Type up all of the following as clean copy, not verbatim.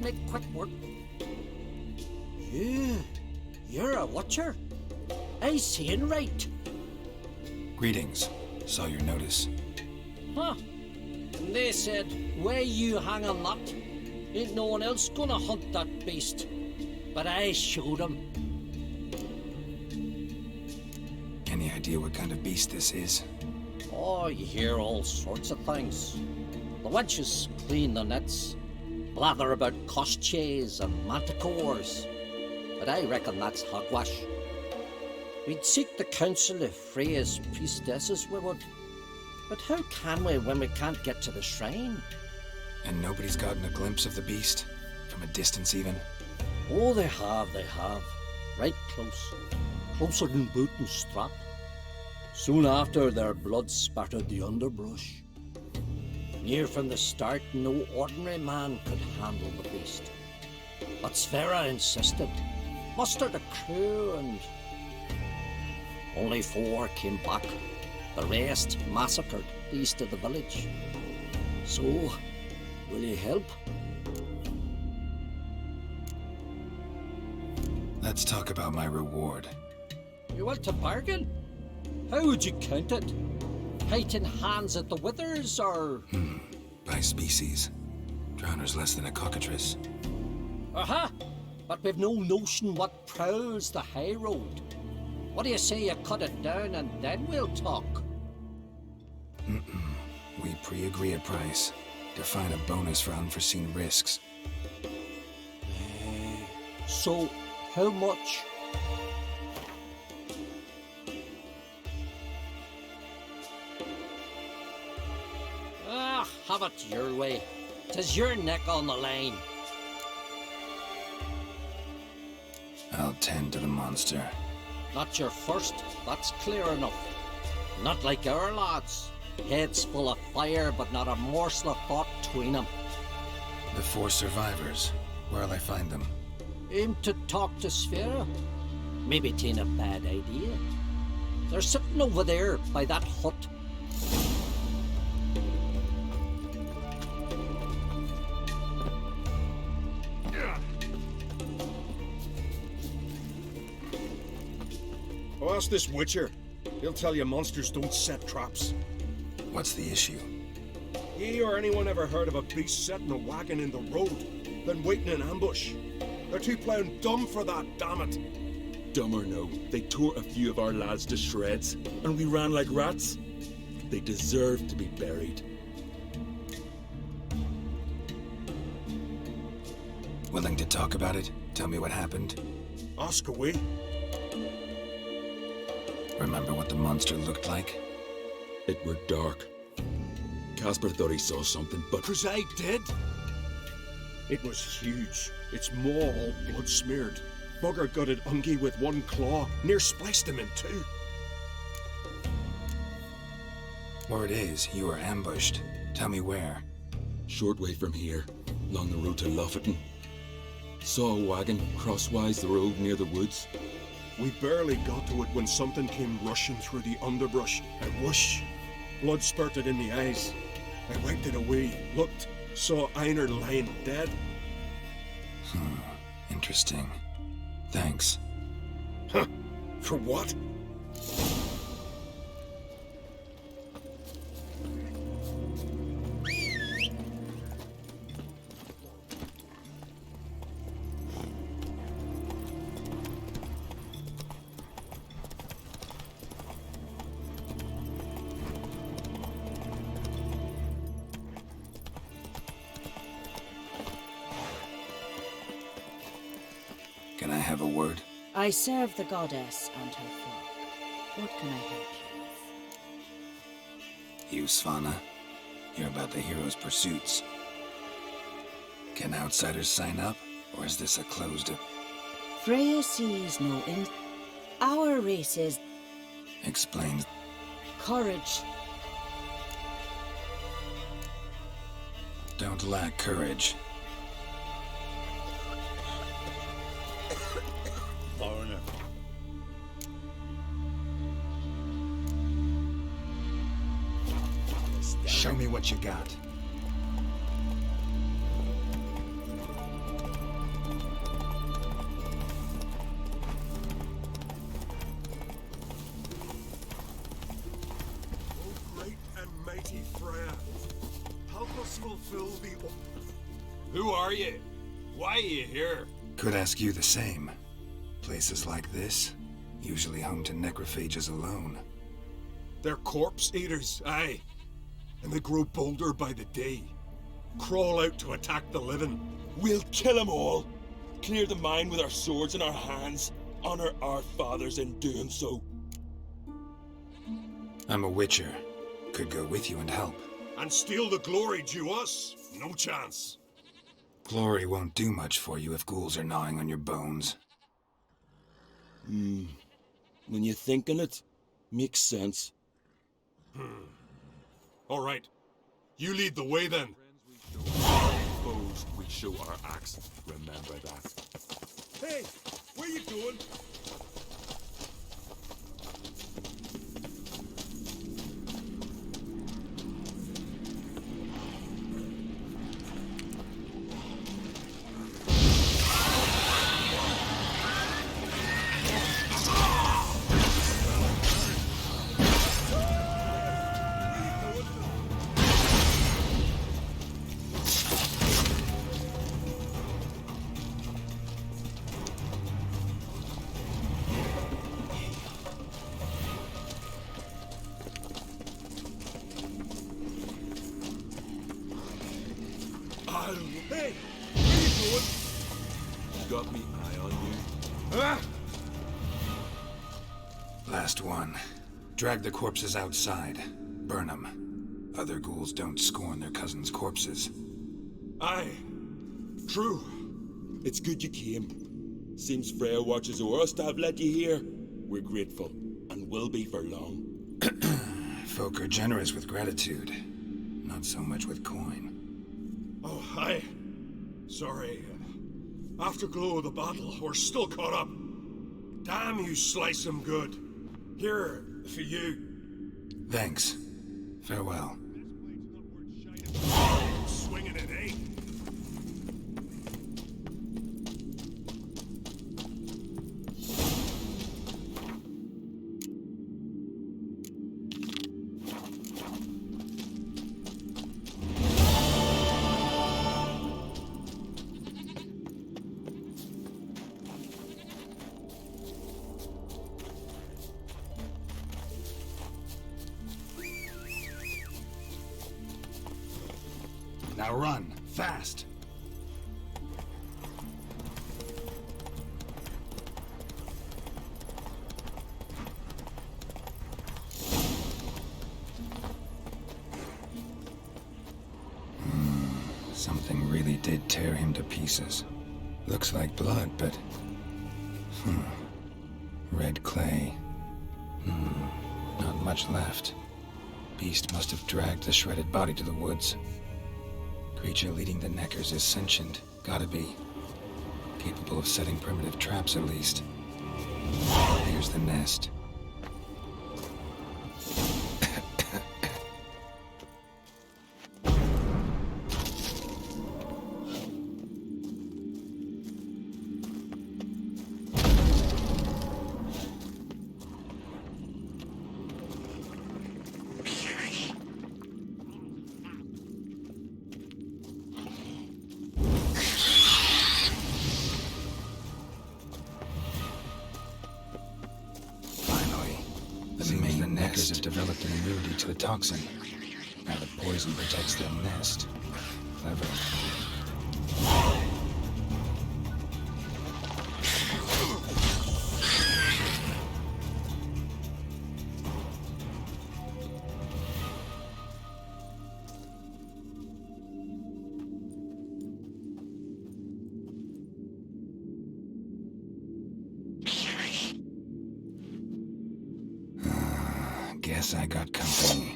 make quick work. You're a watcher. I seeing right. Greetings. Saw your notice. Huh. And they said, where you hang on that, ain't no one else gonna hunt that beast. But I showed 'em. Any idea what kind of beast this is? Oh, you hear all sorts of things. The wenches clean the nets, blather about koshchays and manticores. But I reckon that's hogwash. We'd seek the counsel of Freya's priestesses, we would. But how can we when we can't get to the shrine? And nobody's gotten a glimpse of the beast? From a distance even? Oh, they have. Right close. Closer than boot and strap. Soon after, their blood spattered the underbrush. Near from the start, no ordinary man could handle the beast. But Sverre insisted, mustered a crew, and only 4 came back. The rest massacred east of the village. So, will you help? Let's talk about my reward. You want to bargain? How would you count it? Height in hands at the withers, or...? By species. Drowner's less than a cockatrice. Aha! But we've no notion what prowls the high road. What do you say you cut it down and then we'll talk? We pre-agree a price. Define a bonus for unforeseen risks. So, how much? Have it your way. 'Tis your neck on the line. I'll tend to the monster. Not your first, that's clear enough. Not like our lads. Heads full of fire, but not a morsel of thought between them. The 4 survivors. Where'll I find them? Aim to talk to Sverre. Maybe 'tain't a bad idea. They're sitting over there by that hut. Oh, ask this Witcher. He'll tell you monsters don't set traps. What's the issue? Ye or anyone ever heard of a beast setting a wagon in the road, then waiting in ambush? They're too plowing dumb for that, damn it. Dumb or no, they tore a few of our lads to shreds, and we ran like rats. They deserve to be buried. Willing to talk about it? Tell me what happened. Ask away. Remember what the monster looked like? It were dark. Casper thought he saw something, but... 'Cause I did. It was huge. Its maw all blood smeared. Bugger gutted Ungi with 1 claw, near spliced him in 2. Word is, you were ambushed. Tell me where. Short way from here, along the road to Lofferton. Saw a wagon crosswise the road near the woods. We barely got to it when something came rushing through the underbrush, and whoosh! Blood spurted in the eyes. I wiped it away, looked, saw Einar lying dead. Interesting. Thanks. Huh? For what? Can I have a word? I serve the goddess and her flock. What can I help you with? You, Svana. You're about the hero's pursuits. Can outsiders sign up, or is this a closed... Freya sees no Our race is Explains. courage. Don't lack courage. Foreigner. Show me what you got. fill the... Who are you? Why are you here? Could ask you the same. Places like this, usually home to necrophages alone. They're corpse eaters, aye. And they grow bolder by the day. Crawl out to attack the living. We'll kill them all. Clear the mine with our swords in our hands. Honor our fathers in doing so. I'm a witcher. Could go with you and help. And steal the glory due us? No chance. Glory won't do much for you if ghouls are gnawing on your bones. When you think on it, makes sense. All right. You lead the way then. Foes, we show our axe. Remember that. Hey, where you going? Hey, where you going? Got me eye on you. Last one. Drag the corpses outside. Burn them. Other ghouls don't scorn their cousins' corpses. Aye. True. It's good you came. Seems Freya watches over us to have let you here. We're grateful, and will be for long. Folk are generous with gratitude. Not so much with coin. Oh, aye. Sorry. Afterglow of the battle, we're still caught up. Damn, you slice 'em good. Here, for you. Thanks. Farewell. Swinging it, eh? Now run, fast! Something really did tear him to pieces. Looks like blood, but... Red clay. Not much left. Beast must have dragged the shredded body to the woods. Creature leading the Neckers is sentient. Gotta be. Capable of setting primitive traps, at least. Here's the nest. The Neckers have developed an immunity to the toxin. Now the poison protects their nest. Clever. Guess I got company.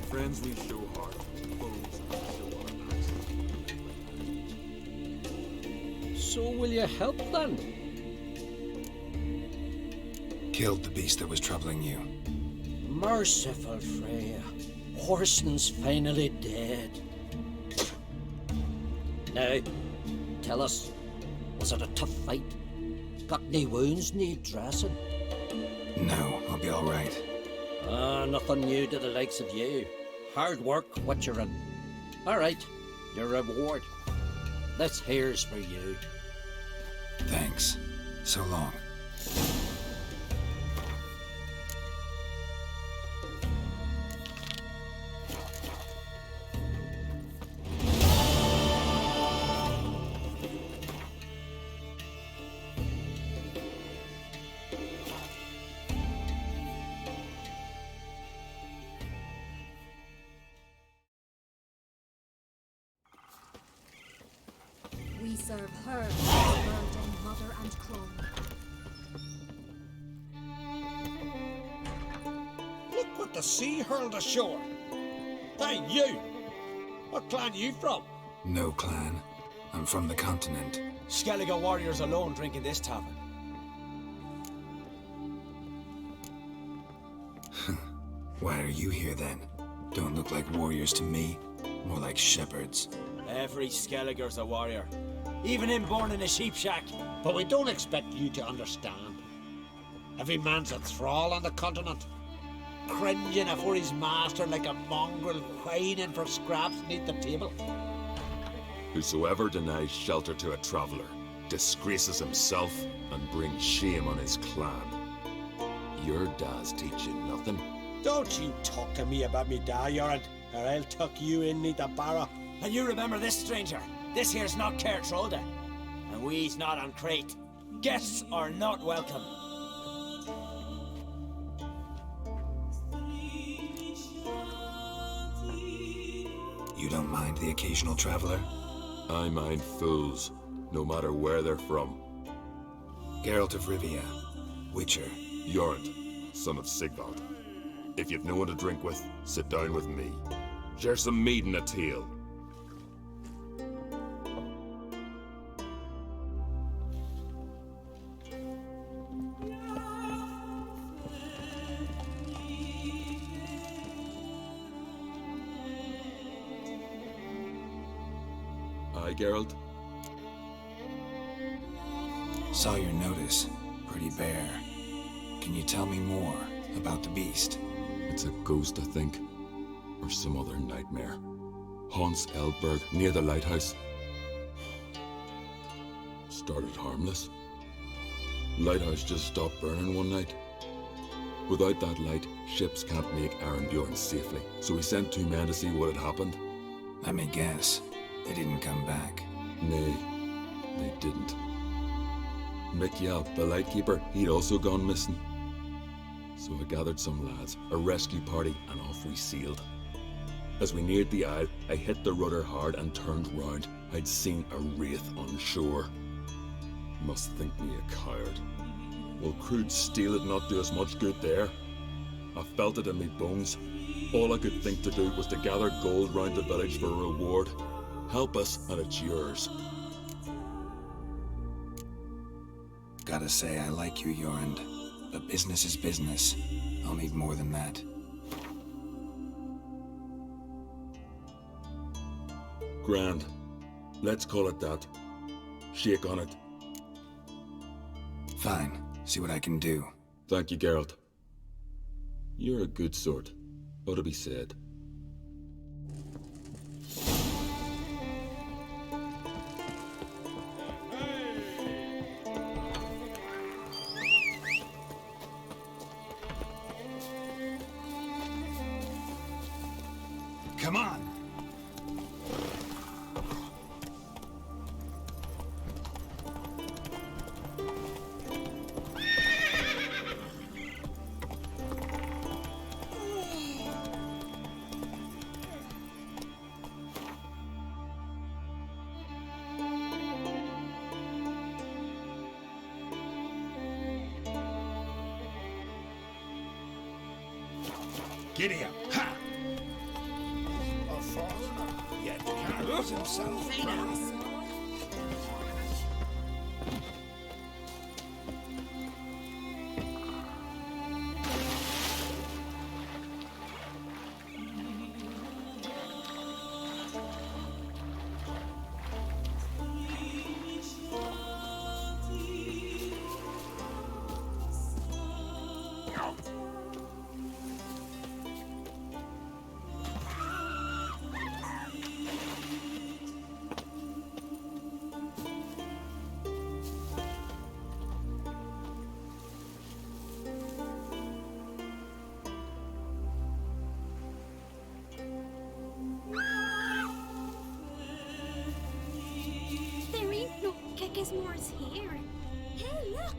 Friends we show heart, foes we show our backs. So will you help then? Killed the beast that was troubling you. Merciful Freya. Horson's finally dead. Now, tell us, was it a tough fight? Got any wounds need dressing? No, I'll be all right. Nothing new to the likes of you. Hard work, what you're in. All right, your reward. This here's for you. Thanks. So long. We serve her, bird and mother and crone. Look what the sea hurled ashore. Hey, you! What clan you from? No clan. I'm from the continent. Skellige warriors alone drink in this tavern. Why are you here then? Don't look like warriors to me. More like shepherds. Every Skellige's a warrior. Even him born in a sheep shack. But we don't expect you to understand. Every man's a thrall on the continent, cringing afore his master like a mongrel whining for scraps beneath the table. Whosoever denies shelter to a traveller disgraces himself and brings shame on his clan. Your dad's teaching nothing. Don't you talk to me about me da, Yoran, or I'll tuck you in neath the barrow. And you remember this, stranger. This here's not Cair Trolda. And we's not on Crete. Guests are not welcome. You don't mind the occasional traveler? I mind fools, no matter where they're from. Geralt of Rivia, Witcher. Jorund, son of Sigvald. If you've no one to drink with, sit down with me. Share some mead and a tale. Aye, Geralt? Saw your notice. Pretty bare. Can you tell me more about the beast? It's a ghost, I think. Or some other nightmare. Haunts Eldberg, near the lighthouse. Started harmless. Lighthouse just stopped burning one night. Without that light, ships can't make Arrendbjorn safely. So we sent 2 men to see what had happened. Let me guess. They didn't come back. Nay, they didn't. Mikjal, the lightkeeper, he'd also gone missing. So I gathered some lads, a rescue party, and off we sailed. As we neared the isle, I hit the rudder hard and turned round. I'd seen a wraith on shore. Must think me a coward. Will crude steel it not do us much good there? I felt it in me bones. All I could think to do was to gather gold round the village for a reward. Help us, and it's yours. Gotta say, I like you, Jorund. But business is business. I'll need more than that. Grand. Let's call it that. Shake on it. Fine. See what I can do. Thank you, Geralt. You're a good sort. Ought to be said. Come on! Giddy up! Ha! fallen, yet carries himself proud. There ain't no Kekesmores here. Hey, look!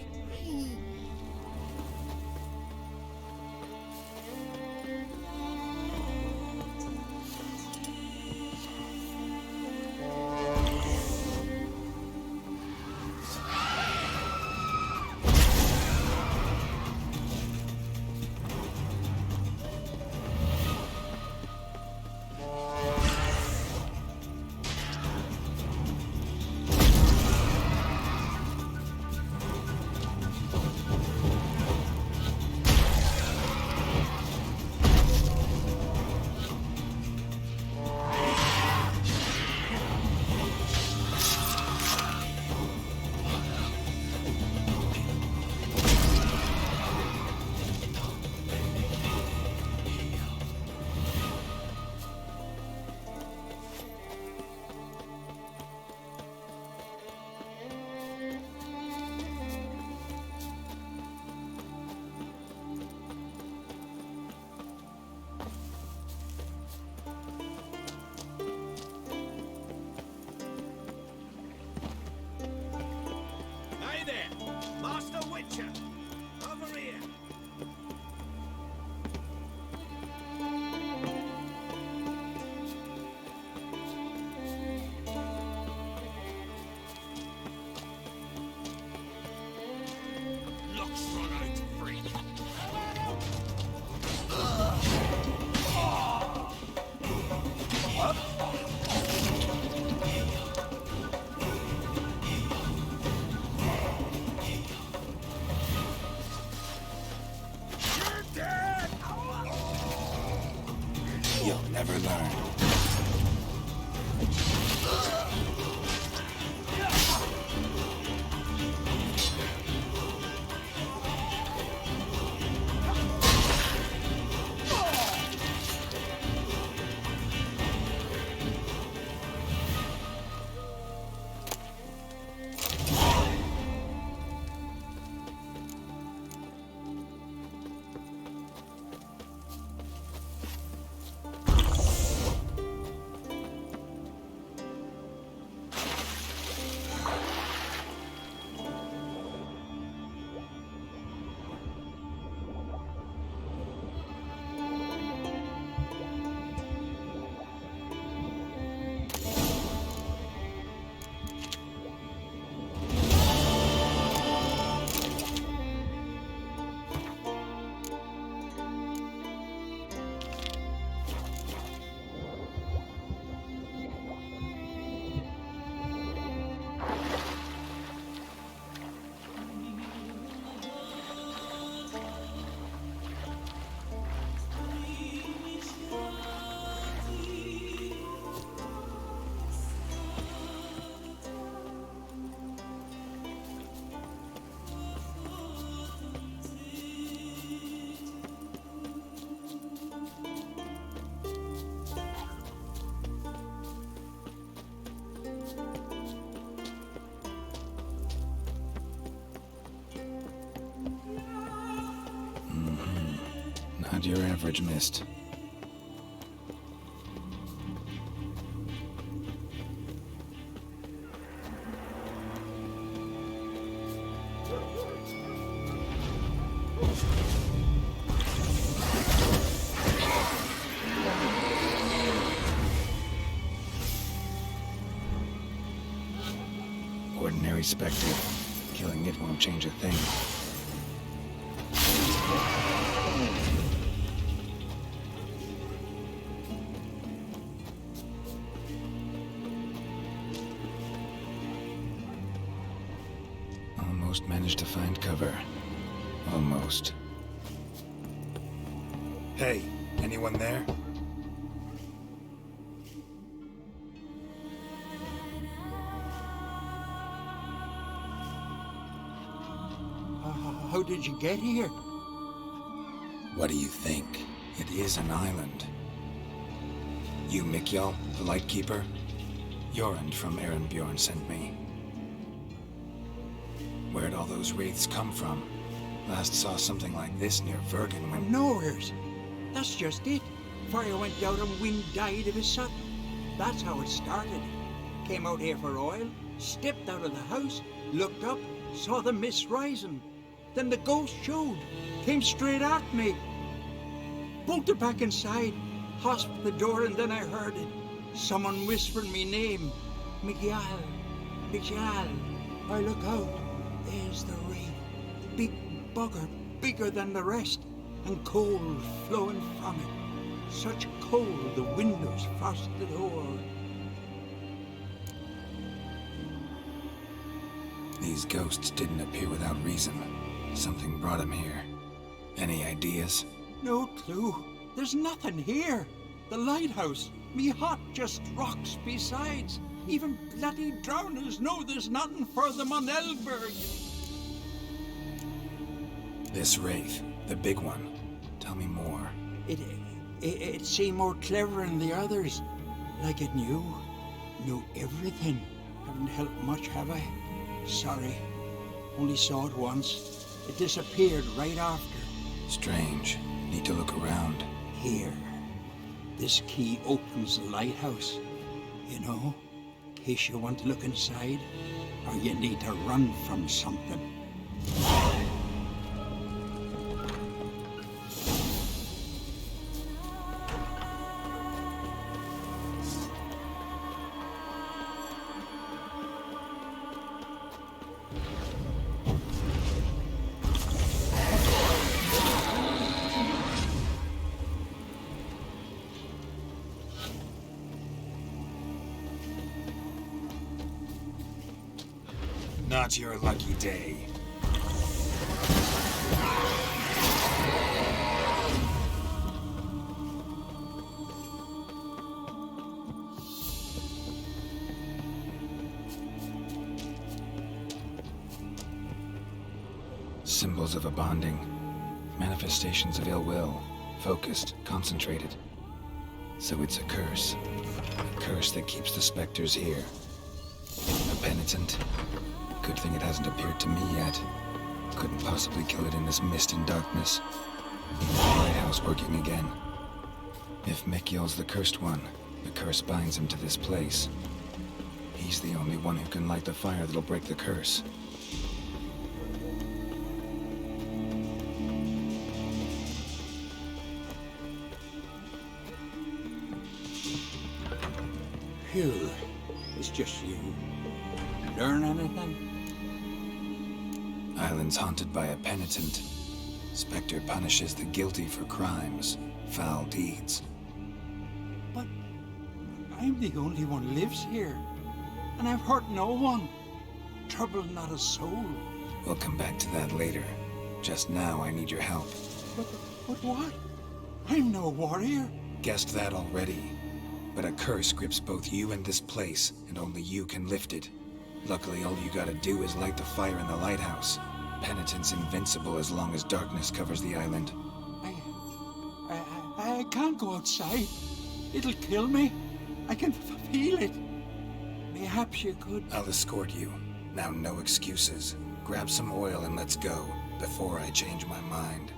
Hey there, Master Witcher! Over here! Looks run out free. You're dead! You'll never learn. Not your average mist. Ordinary specter. Killing it won't change a thing. Almost managed to find cover. Almost. Hey, anyone there? How did you get here? What do you think? It is an island. You, Mikjal, the Lightkeeper? Jorund from Bjorn sent me. Where'd all those wraiths come from? Last saw something like this near Vergen when... Nowheres. That's just it. Fire went out and wind died of a sudden. That's how it started. Came out here for oil, stepped out of the house, looked up, saw the mist rising. Then the ghost showed, came straight at me. Bolted back inside, hosped the door, and then I heard it. Someone whispering me name. Mikjal, Mikjal. I look out, there's the wraith. Big bugger, bigger than the rest, and cold flowing from it. Such cold the windows frosted o'er. These ghosts didn't appear without reason. Something brought them here. Any ideas? No clue. There's nothing here. The lighthouse, me hut just rocks besides. Even bloody drowners know there's nothing for them on Elberg. This wraith, the big one. Tell me more. It seemed more clever than the others. Like it knew everything. Haven't helped much, have I? Sorry. Only saw it once. It disappeared right after. Strange. Need to look around. Here. This key opens the lighthouse. You know, in case you want to look inside, or you need to run from something. Not your lucky day. Symbols of a bonding. Manifestations of ill will. Focused, concentrated. So it's a curse. A curse that keeps the specters here. A penitent. Good thing it hasn't appeared to me yet. Couldn't possibly kill it in this mist and darkness. The lighthouse working again. If Mikjal's the cursed one, the curse binds him to this place. He's the only one who can light the fire that'll break the curse. Phew. It's just you. Learn anything? Island's haunted by a penitent. Spectre punishes the guilty for crimes, foul deeds. But I'm the only one lives here. And I've hurt no one. Troubled not a soul. We'll come back to that later. Just now I need your help. But what? I'm no warrior. Guessed that already. But a curse grips both you and this place, and only you can lift it. Luckily, all you gotta do is light the fire in the lighthouse. Penitent's invincible as long as darkness covers the island. I can't go outside. It'll kill me. I can feel it. Perhaps you could... I'll escort you. Now, no excuses. Grab some oil and let's go, before I change my mind.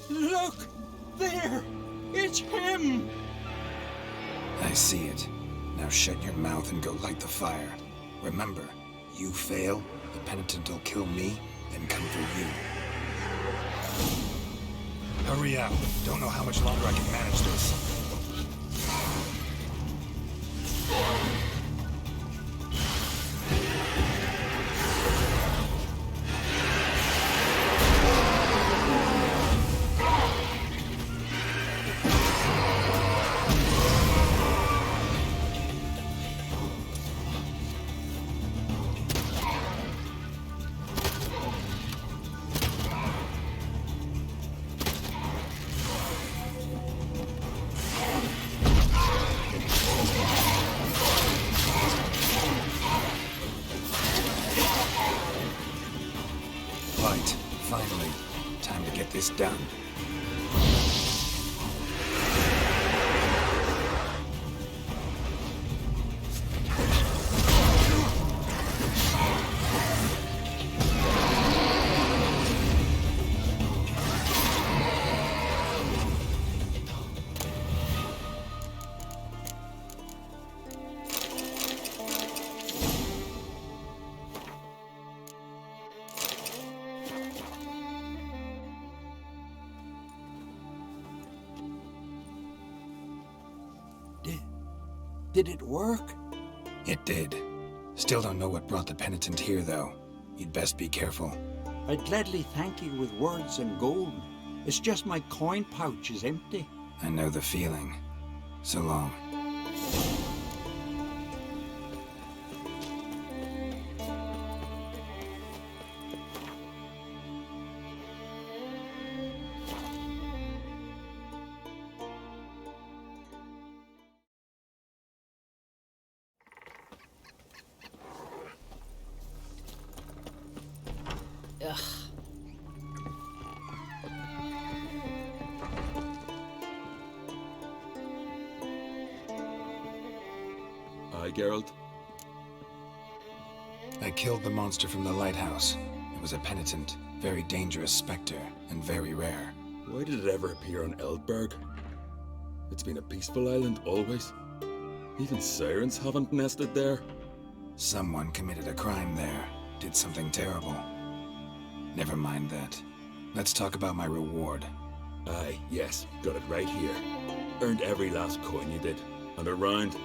Look! There! It's him! I see it. Now shut your mouth and go light the fire. Remember, you fail, the penitent will kill me, then come for you. Hurry up. Don't know how much longer I can manage this. Right, finally. Time to get this done. Did it work? It did. Still don't know what brought the penitent here, though. You'd best be careful. I'd gladly thank you with words and gold. It's just my coin pouch is empty. I know the feeling. So long. Ugh. Aye, Geralt? I killed the monster from the lighthouse. It was a penitent, very dangerous specter, and very rare. Why did it ever appear on Eldberg? It's been a peaceful island always. Even sirens haven't nested there. Someone committed a crime there. Did something terrible. Never mind that. Let's talk about my reward. Aye, yes, got it right here. Earned every last coin you did. And a round.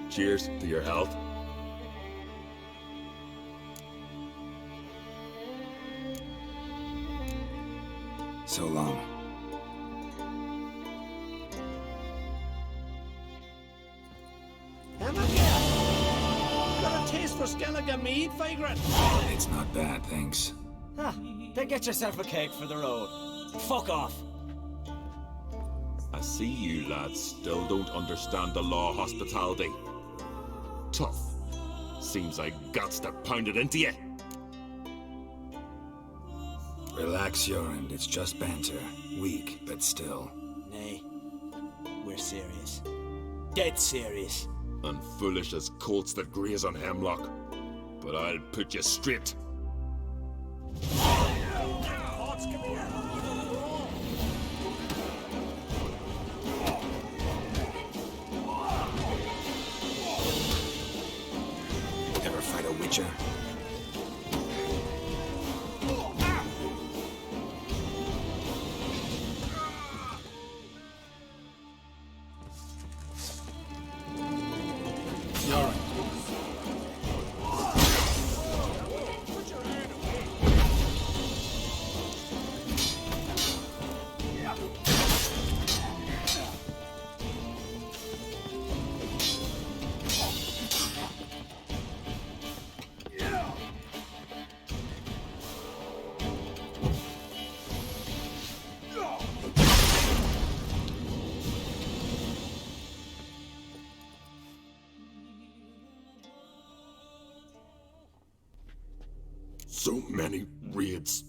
Cheers to your health. So long. Come again! Got a taste for Skellige mead, vagrant? It's not bad, thanks. Huh. Then get yourself a cake for the road. Fuck off. I see you lads still don't understand the law of hospitality. Tough. Seems like guts to pound it into you. Relax, your end. It's just banter. Weak, but still. Nay. We're serious. Dead serious. And foolish as colts that graze on hemlock. But I'll put you straight. Ever fight a witcher? So many raids,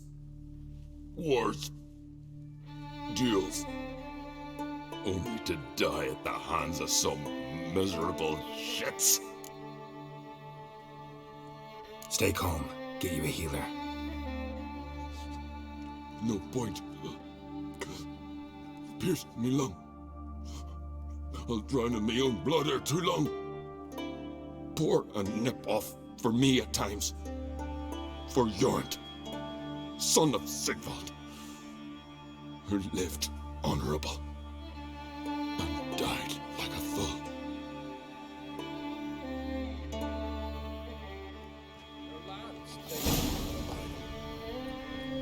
wars, duels, only to die at the hands of some miserable shits. Stay calm. Get you a healer. No point. Pierced me lung. I'll drown in my own blood ere too long. Pour a nip off for me at times. For Jornd, son of Sigvald, who lived honorable and died like a fool.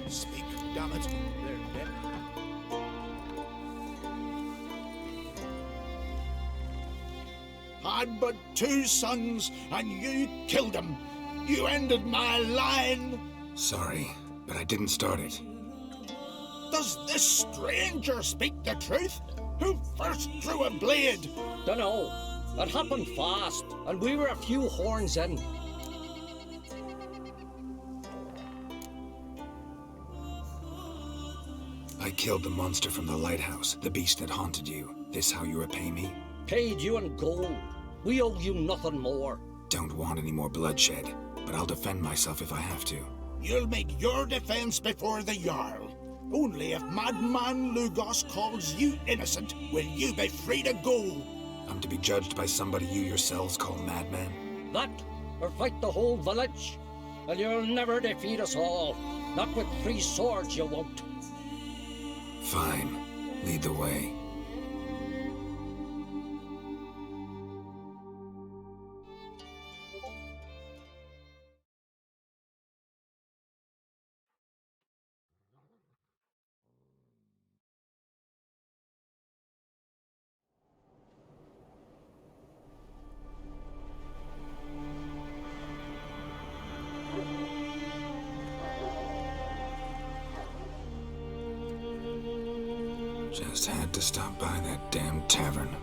Speak, damn it. They're dead. Had but 2 sons, and you killed them. You ended my line. Sorry, but I didn't start it. Does this stranger speak the truth? Who first drew a blade? Dunno. It happened fast, and we were a few horns in. I killed the monster from the lighthouse, the beast that haunted you. This how you repay me? Paid you in gold. We owe you nothing more. Don't want any more bloodshed, but I'll defend myself if I have to. You'll make your defense before the Jarl. Only if Madman Lugos calls you innocent will you be free to go. I'm to be judged by somebody you yourselves call madman? That, or fight the whole village, and you'll never defeat us all. Not with 3 swords, you won't. Fine. Lead the way. Just had to stop by that damn tavern.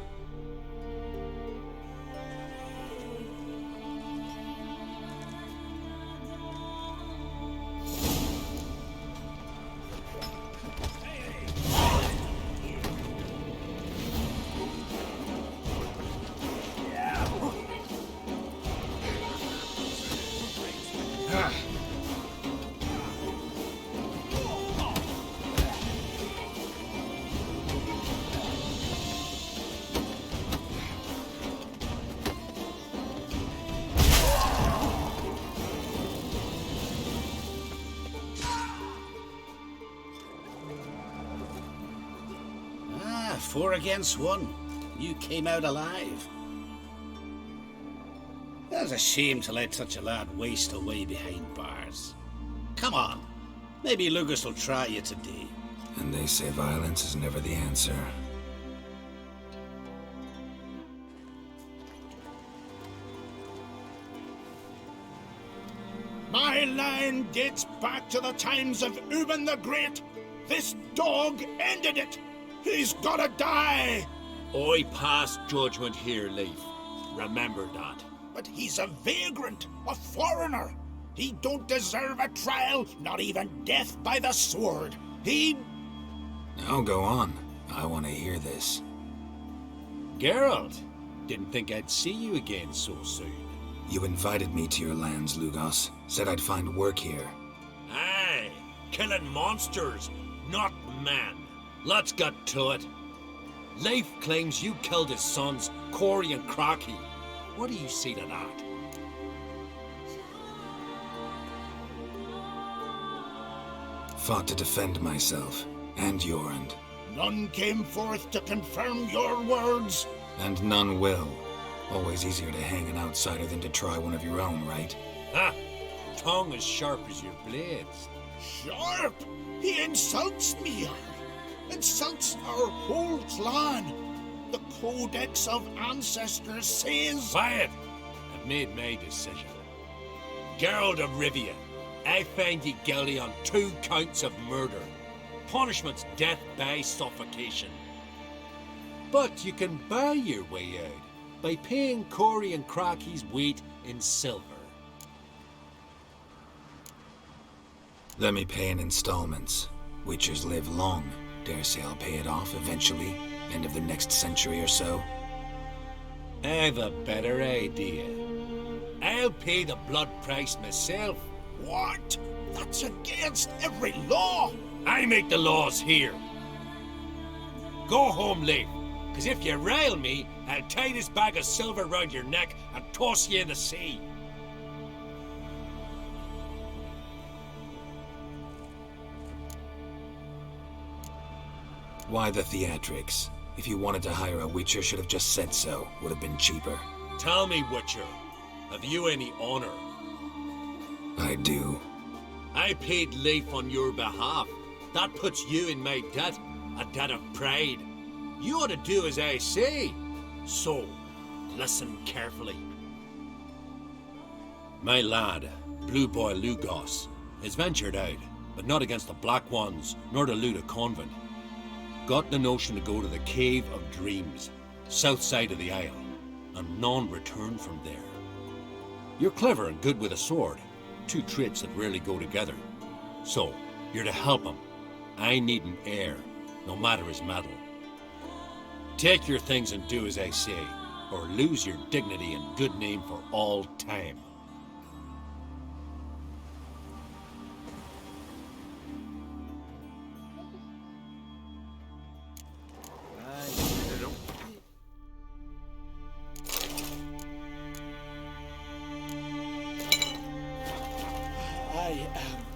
Ah, 4 against 1. You came out alive. That's a shame to let such a lad waste away behind bars. Come on. Maybe Lucas will try you today. And they say violence is never the answer. My line dates back to the times of Ubin the Great. This dog ended it. He's gotta die. I pass judgment here, Leif. Remember that. But he's a vagrant, a foreigner. He don't deserve a trial, not even death by the sword. He... Now go on. I want to hear this. Geralt, didn't think I'd see you again so soon. You invited me to your lands, Lugos. Said I'd find work here. Aye, killing monsters, not men. Let's get to it. Leif claims you killed his sons, Corey and Crocky. What do you see to that? Fought to defend myself, and Jorund. None came forth to confirm your words. And none will. Always easier to hang an outsider than to try one of your own, right? Ha! Tongue as sharp as your blades. Sharp? He insults me. Insults our whole clan. The Codex of Ancestors says... Quiet! I've made my decision. Geralt of Rivia, I find you guilty on 2 counts of murder. Punishment's death by suffocation. But you can buy your way out by paying Corey and Crocky's weight in silver. Let me pay in installments. Witchers live long. Dare say I'll pay it off eventually. End of the next century or so. I've a better idea. I'll pay the blood price myself. What? That's against every law. I make the laws here. Go home, Leif, because if you rile me, I'll tie this bag of silver round your neck and toss you in the sea. Why the theatrics? If you wanted to hire a Witcher, should have just said so. Would have been cheaper. Tell me, Witcher, have you any honor? I do. I paid Leif on your behalf. That puts you in my debt, a debt of pride. You ought to do as I say. So, listen carefully. My lad, Blue Boy Lugos, has ventured out, but not against the Black Ones, nor to loot a convent. Got the notion to go to the Cave of Dreams, south side of the Isle, and none returned from there. You're clever and good with a sword, 2 traits that rarely go together. So, you're to help him, I need an heir, no matter his metal. Take your things and do as I say, or lose your dignity and good name for all time. I am